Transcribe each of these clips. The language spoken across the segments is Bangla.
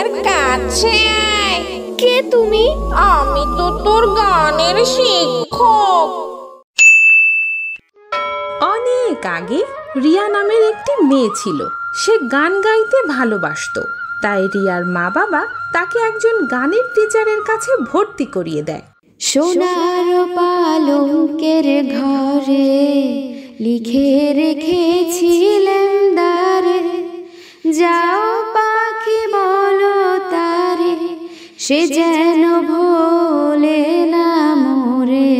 আমার কাছে আয়। কে তুমি? আমি তো তোর গানের শিক্ষক। অনেক আগে রিয়া নামের একটি মেয়ে ছিল। সে গান গাইতে ভালোবাসতো। তাই রিয়ার মা বাবা তাকে একজন গানের টিচারের কাছে ভর্তি করিয়ে দেয়। সোনার পালঙ্কের ঘরে লিখে রেখেছিলেন দ্বারে, যাও পাখি বলো তারে, সে যেন ভোলে না মোরে।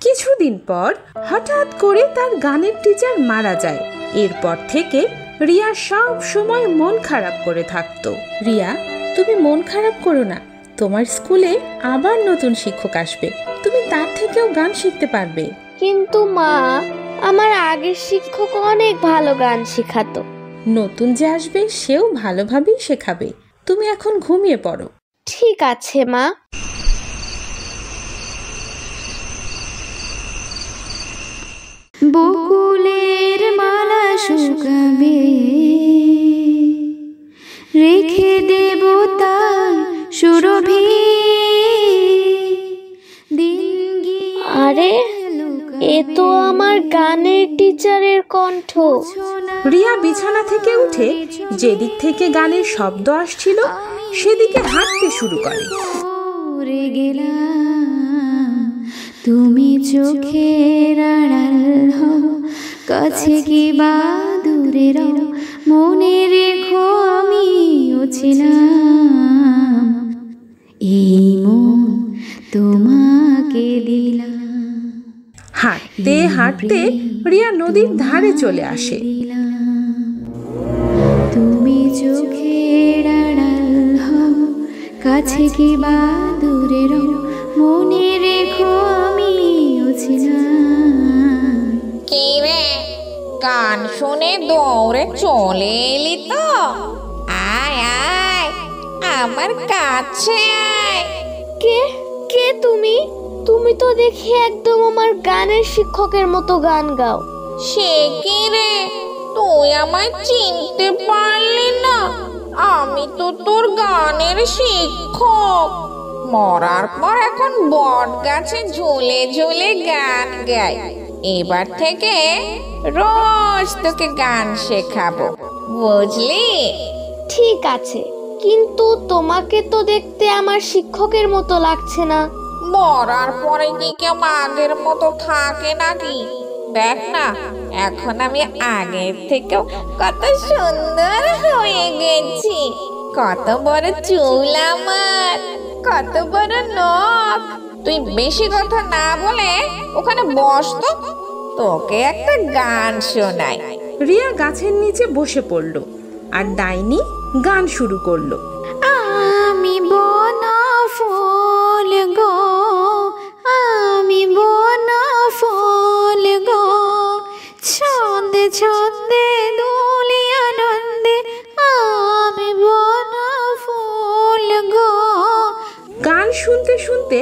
কিছুদিন পর হঠাৎ করে তার গানের টিচার মারা যায়। এরপর থেকে রিয়া সব সময় মন খারাপ করে থাকতো। রিয়া, তুমি মন খারাপ করো না। তোমার স্কুলে আবার নতুন শিক্ষক আসবে, তুমি তার থেকেও গান শিখতে পারবে। কিন্তু মা, আমার আগের শিক্ষক অনেক ভালো গান শেখাতো। নতুন যে আসবে সেও ভালোভাবেই শেখাবে। তুমি এখন ঘুমিয়ে পড়ো। ঠিক আছে মা। বকুলের মালা শুকাবে, রেখে দেব তার সুরভি। আরে, এ তো আমার গানের টিচারের কণ্ঠ। রিয়া বিছানা থেকে উঠে যেদিক থেকে গানের শব্দ আসছিল সেদিকে হাঁটতে শুরু করে। তুমি চোখের আড়াল হও, কাছে কি বা দূরে রও, মনে রেখো আমিও ছিলাম, এই মন তোমাকে দিলাম। হাঁটতে হাঁটতে রিয়া নদীর ধারে চলে আসে। তুমি চোখের আড়াল হও, কাছে কি বা দূরে রও, মনে রেখো আমিও ছিলাম। কি রে, গান শুনে দৌড়ে চলে এলি তো? আয় আয়, আমার কাছে আয়। কে কে তুমি? তুমি তো দেখি একদম আমার গানের শিক্ষকের মতো গান গাও। সে কি রে, তুই আমায় চিনতে পারলি না? আমি তো তোর গানের শিক্ষক। মরার পর এখন বট গাছে ঝুলে ঝুলে গান গাই। এবার থেকে রোজ তোকে গান শেখাবো, বুঝলি? ঠিক আছে, কিন্তু তোমাকে তো দেখতে আমার শিক্ষকের মতো লাগছে না। মরার পরে কি কেউ আগের মতো থাকে নাকি? দেখ না, এখন আমি আগের থেকেও কত সুন্দর হয়ে গেছি। কত বড় চুল আমার, কত বড় নখ। তুই বেশি কথা না বলে ওখানে বস তো, তোকে একটা গান শোনাই। রিয়া গাছের নিচে বসে পড়ল আর ডাইনি গান শুরু করলো। আমি বনা ফুল গো, আমি বনা ফুল গো, ছন্দে ছন্দে দুলি আনন্দে, আমি বনা ফুল গো। গান শুনতে শুনতে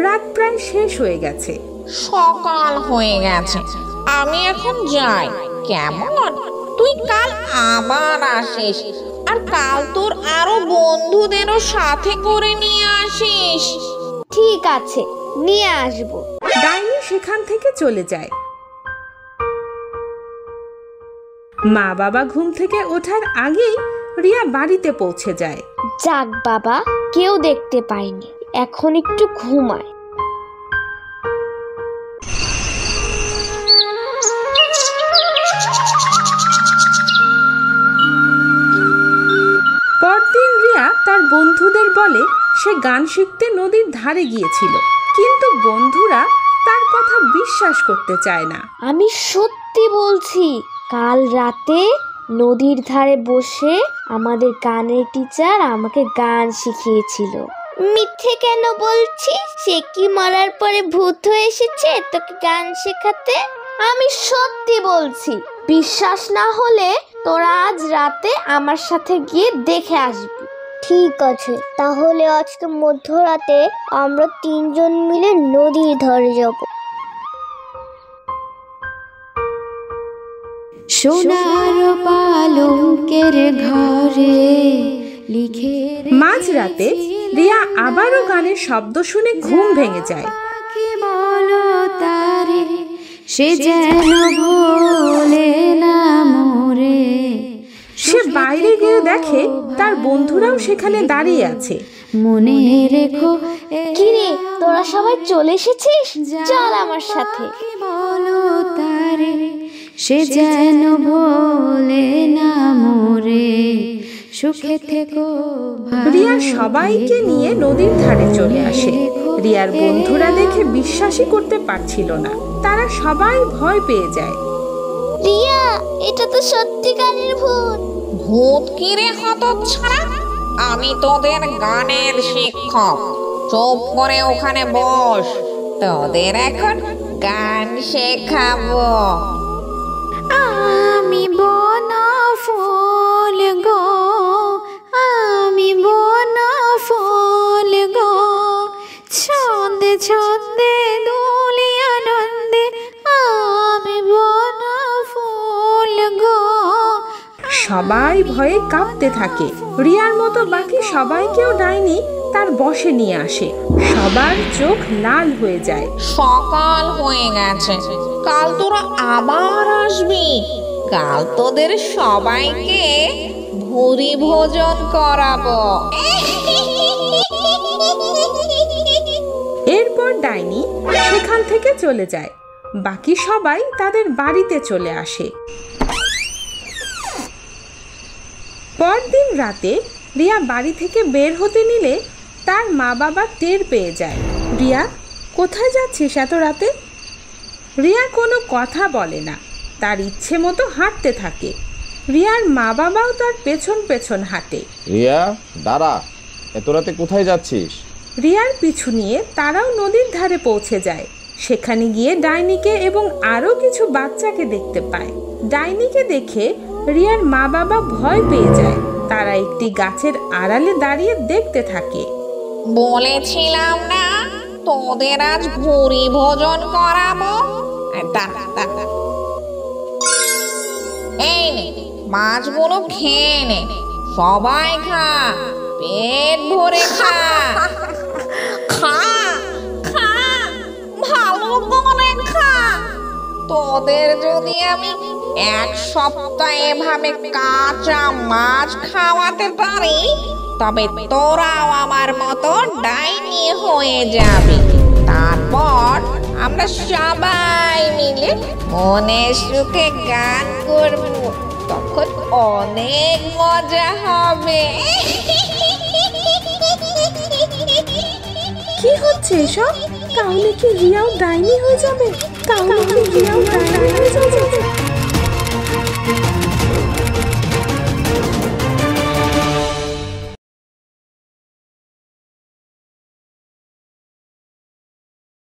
রাত প্রায় শেষ হয়ে গেছে। সকাল হয়ে গেছে, আমি এখন যাই, কেমন? তুই কাল আবার আসিস, আর কাল তোর আরো বন্ধুদেরও সাথে করে নিয়ে আসিস। ঠিক আছে, নিয়ে আসবো। ডাইনি সেখান থেকে চলে যায়। মা বাবা ঘুম থেকে ওঠার আগেই রিয়া বাড়িতে পৌঁছে যায়। যাক বাবা, কেউ দেখতে পায়নি, এখন একটু ঘুমায়। পরদিন রিয়া তার বন্ধুদের বলে সে গান শিখতে নদীর ধারে গিয়েছিল, কিন্তু বন্ধুরা তার কথা বিশ্বাস করতে চায় না। আমি সত্যি বলছি, কাল রাতে নদীর ধারে বসে আমাদের গানের টিচার আমাকে গান শিখিয়েছিল। মিথ্যে কেন বলছিস? সে কি মরার পরে ভূত হয়ে এসেছে তোকে গান শেখাতে? আমি সত্যি বলছি, বিশ্বাস না হলে তোরা আজ রাতে আমার সাথে গিয়ে দেখে আসবি। ঠিক আছে, তাহলে আজকে মধ্যরাতে আমরা 3 জন মিলে নদীর ধারে যাব। সোনার পালঙ্কের ঘরে লিখে মাঝরাতে রিয়া আবারও গানের শব্দ শুনে ঘুম ভেঙে যায়। কি বলো তারে সে যেন ভোলে না মোরে। সে বাইরে গিয়ে দেখে তার বন্ধুরাও সেখানে দাঁড়িয়ে আছে। মনে রেখো কিরে তোরা সবাই চলে এসেছিস, চল আমার সাথে। কি বলো তারে সে যেন ভোলে না মোরে। সুখে থেকো। রিয়া সবাইকে নিয়ে নদীর ধারে চলে আসে। রিয়ার বন্ধুরা দেখে বিশ্বাসই করতে পারছিল না, তারা সবাই ভয় পেয়ে যায়। রিয়া, এটা তো সত্যিকারের ভূত। ভূত কিরে হতচ্ছাড়া, আমি তোদের গানের শিক্ষক। চুপ করে ওখানে বস, তোদের এখন গান শেখাবো। আমি বনা ফুল গো, আমি বনা ফুল গো, ছন্দে ছন্দে দুলি আনন্দে আমি বনা ফুল গো। সবাই ভয়ে কাঁপতে থাকে। রিয়ার মতো বাকি সবাইকেও ডাইনি তার বশে নিয়ে আসে। সবার চোখ লাল হয়ে যায়। সকাল হয়ে গেছে, কাল তোরা আবার আসবি। কাল তোদের সবাইকে ভুরি ভোজন করাবো। এরপর ডাইনি সেখান থেকে চলে যায়। বাকি সবাই তাদের বাড়িতে চলে আসে। পরদিন রাতে রিয়া বাড়ি থেকে বের হতে নিলে তার মা বাবা টের পেয়ে যায়। রিয়া, কোথায় যাচ্ছিস এত রাতে? রিয়া কোনো কথা বলে না, তার ইচ্ছে মতো হাঁটতে থাকে। রিয়ার মা বাবাও তার পেছন পেছন হাঁটে। রিয়া দাঁড়া, এত রাতে কোথায় যাচ্ছিস? রিয়ার পিছু নিয়ে তারাও নদীর ধারে পৌঁছে যায়। সেখানে গিয়ে ডাইনিকে এবং আরও কিছু বাচ্চাকে দেখতে পায়। ডাইনিকে দেখে রিয়ার মা বাবা ভয় পেয়ে যায়। তারা একটি গাছের আড়ালে দাঁড়িয়ে দেখতে থাকে। বলেছিলাম না তোদের আজ ভুরি ভোজন করাবো। দাঁড়া, দাঁড়া। এই নে, মাছগুলো খেয়ে নে, সবাই খা, পেট ভরে খা। খা খা, ভালো করে খা। তোদের যদি আমি এক সপ্তাহ এভাবে কাঁচা মাছ খাওয়াতে পারি, তবে তোরাও আমার মতো ডাইনি হয়ে যাবে। তারপর আমরা সবাই মিলে মনের সুখে গান করব, তখন অনেক মজা হবে। কি হচ্ছে এসব? তাহলে কি রিয়াও ডাইনি হয়ে যাবে? তাহলে কি রিয়াও ডাইনি